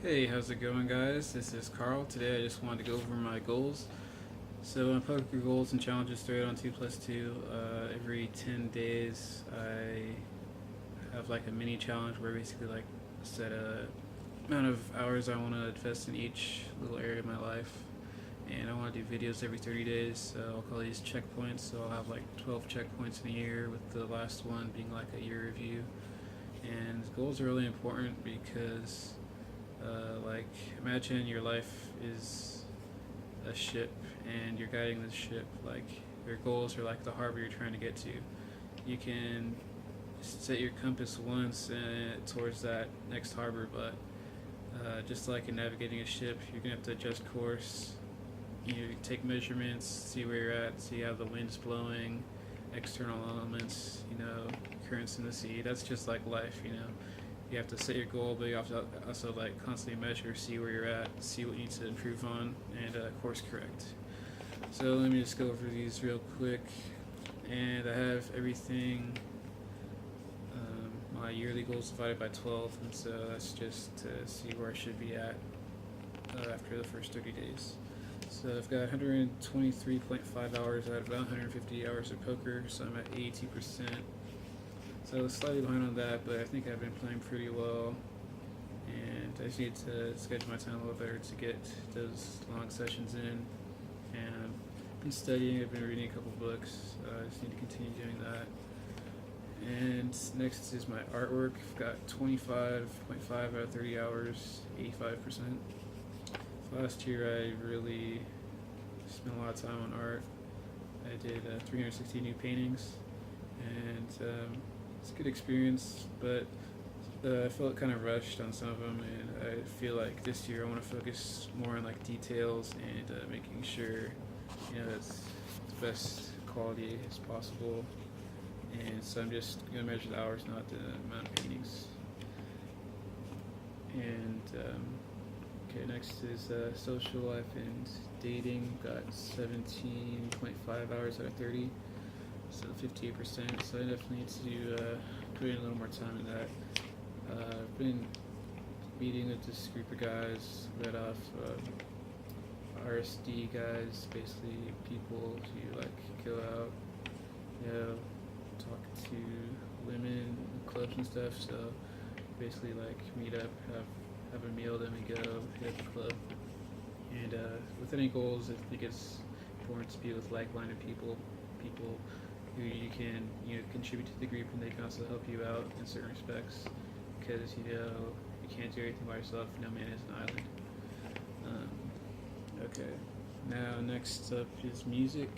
Hey, how's it going, guys? This is Carl. Today I just wanted to go over my goals. So, my poker goals and challenges started on 2 plus 2. Every 10 days, I have like a mini challenge where I basically like set a amount of hours I want to invest in each little area of my life. And I want to do videos every 30 days. So, I'll call these checkpoints. So, I'll have like 12 checkpoints in a year, with the last one being like a year review. And goals are really important because like, imagine your life is a ship and you're guiding this ship. Like, your goals are like the harbor you're trying to get to. You can set your compass once towards that next harbor, but just like in navigating a ship, you're gonna have to adjust course. You take measurements, see where you're at, see how the wind's blowing, external elements, currents in the sea. That's just like life. You have to set your goal, but you have to also like constantly measure, see where you're at, see what you need to improve on, and course correct. So let me just go over these real quick. And I have everything. My yearly goals divided by 12, and so that's just to see where I should be at after the first 30 days. So I've got 123.5 hours out of about 150 hours of poker, so I'm at 82%. So I was slightly behind on that, but I think I've been playing pretty well. And I just need to schedule my time a little better to get those long sessions in. And I've been studying, I've been reading a couple books. I just need to continue doing that. And next is my artwork. I've got 25.5 out of 30 hours, 85%. So last year I really spent a lot of time on art. I did 360 new paintings, and it's a good experience, but I felt kind of rushed on some of them, and I feel like this year I want to focus more on like details and making sure it's the best quality as possible. And so I'm just gonna measure the hours, not the amount of paintings. And okay, next is social life and dating. Got 17.5 hours out of 30, so 58%. So I definitely need to put in a little more time in that. I've been meeting with this group of guys, read off RSD guys, basically people who like go out, talk to women in clubs and stuff. So basically like meet up, have a meal, then we go hit the club. And with any goals, I think it's important to be with like-minded people who you can contribute to the group, and they can also help you out in certain respects, because you can't do everything by yourself. No man is an island. Okay, now next up is music.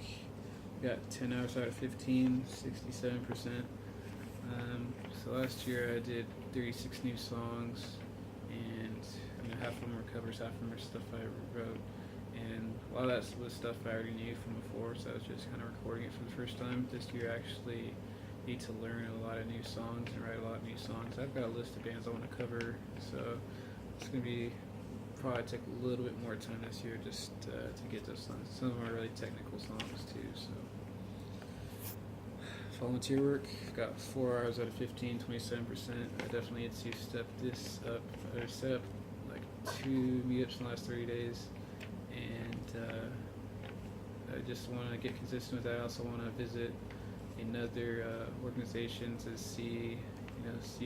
Got 10 hours out of 15, 67%. So last year I did 36 new songs, and half of them were covers, half of them were stuff I wrote. And a lot of that was stuff I already knew from before, so I was just kind of recording it for the first time. This year I actually need to learn a lot of new songs and write a lot of new songs. I've got a list of bands I want to cover, so it's going to be probably take a little bit more time this year just to get those songs. Some of them are really technical songs too, so. Volunteer work, got 4 hours out of 15, 27%. I definitely need to step this up, or set up like 2 meetups in the last 30 days. And I just want to get consistent with that. I also want to visit another organization to see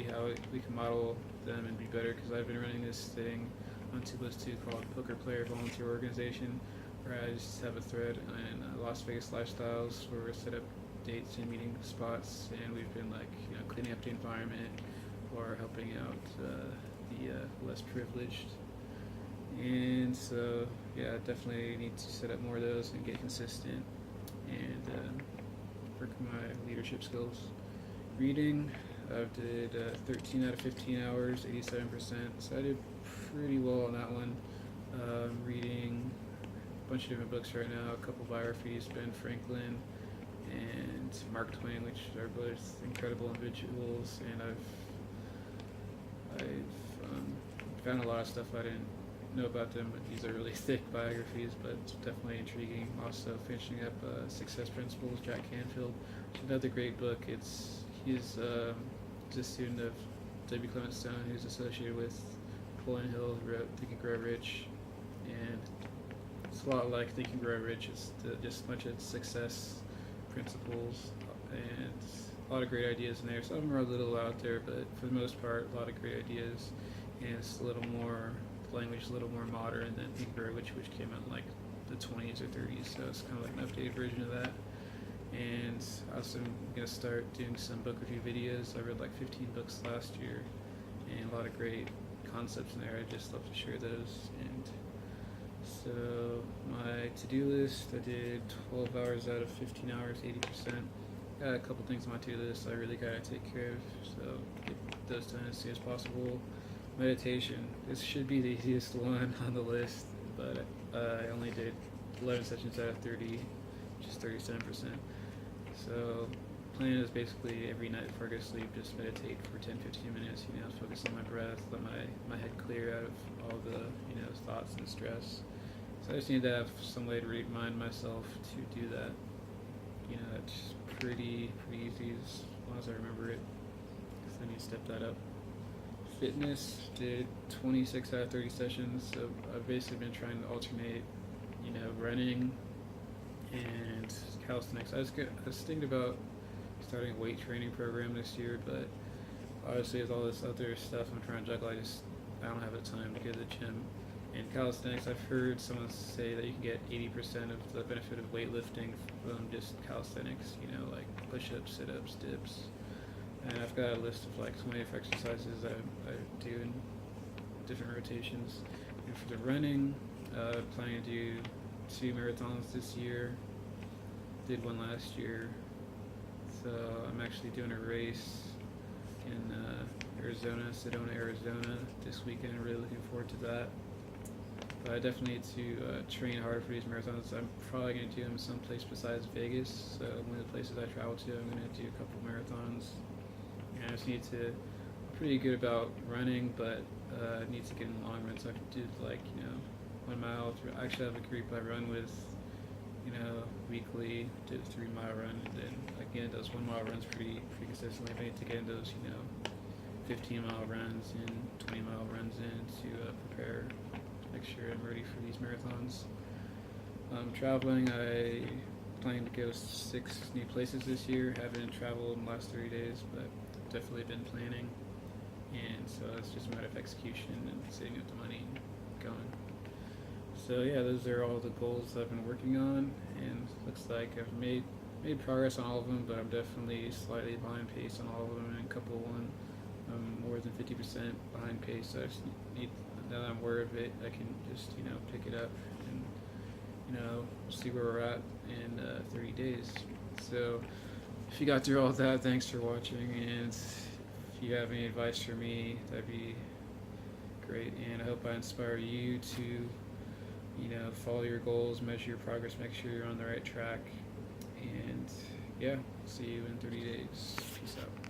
how we can model them and be better, because I've been running this thing on 2 plus 2 called Poker Player Volunteer Organization, where I just have a thread in Las Vegas lifestyles where we're set up dates and meeting spots, and we've been like cleaning up the environment or helping out the less privileged. And so yeah, definitely need to set up more of those and get consistent and work on my leadership skills. Reading, I did 13 out of 15 hours, 87%. So I did pretty well on that one. Reading a bunch of different books right now, a couple biographies, Ben Franklin and Mark Twain, which are both incredible individuals, and I've found a lot of stuff I didn't know about them, but these are really thick biographies, but it's definitely intriguing. Also finishing up Success Principles, Jack Canfield, which is another great book. He's a student of W. Clement Stone, who's associated with Napoleon Hill wrote Think and Grow Rich, and it's a lot like Think and Grow Rich. It's just a bunch of success principles and a lot of great ideas in there. Some of them are a little out there, but for the most part, a lot of great ideas. And it's a little more, the language is a little more modern than Think and Grow Rich, which came out in like the 20s or 30s. So it's kind of like an updated version of that. And I also am going to start doing some book review videos. I read like 15 books last year, and a lot of great concepts in there. I just love to share those. And so my to-do list, I did 12 hours out of 15 hours, 80%. Got a couple things on my to-do list I really gotta take care of, so get those done as soon as possible. Meditation, this should be the easiest one on the list, but I only did 11 sessions out of 30, which is 37%. So plan is basically every night before I go to sleep, just meditate for 10-15 minutes, focus on my breath, let my head clear out of all the, thoughts and stress. So I just need to have some way to remind myself to do that. It's pretty easy as long as I remember it, because I need to step that up. Fitness, did 26 out of 30 sessions, so I've basically been trying to alternate, running and calisthenics. I was thinking about starting a weight training program this year, but obviously with all this other stuff I'm trying to juggle, I don't have the time to go to the gym. And calisthenics, I've heard someone say that you can get 80% of the benefit of weightlifting from just calisthenics, like push-ups, sit-ups, dips. And I've got a list of like 20 exercises I do in different rotations. And for the running, planning to do 2 marathons this year. Did one last year. So I'm actually doing a race in Arizona, Sedona, Arizona this weekend. I'm really looking forward to that. But I definitely need to train hard for these marathons. I'm probably going to do them someplace besides Vegas. So one of the places I travel to, I'm going to do a couple marathons. And I just need to, I'm pretty good about running, but I need to get in the long run. So I can do 1 mile. I actually have a group I run with, weekly. Did a 3-mile run, and then again those 1 mile runs pretty consistently. I need to get in those 15-mile runs and 20-mile runs in to prepare. Make sure I'm ready for these marathons. Traveling, I plan to go 6 new places this year. Haven't traveled in the last 30 days, but definitely been planning. And so it's just a matter of execution and saving up the money and going. So yeah, those are all the goals I've been working on, and looks like I've made progress on all of them, but I'm definitely slightly behind pace on all of them, and a couple I'm more than 50% behind pace. So I just need, now that I'm aware of it, I can just pick it up and see where we're at in 30 days. So if you got through all that, thanks for watching, and if you have any advice for me, that'd be great. And I hope I inspire you to follow your goals, measure your progress, make sure you're on the right track, and yeah, see you in 30 days. Peace out.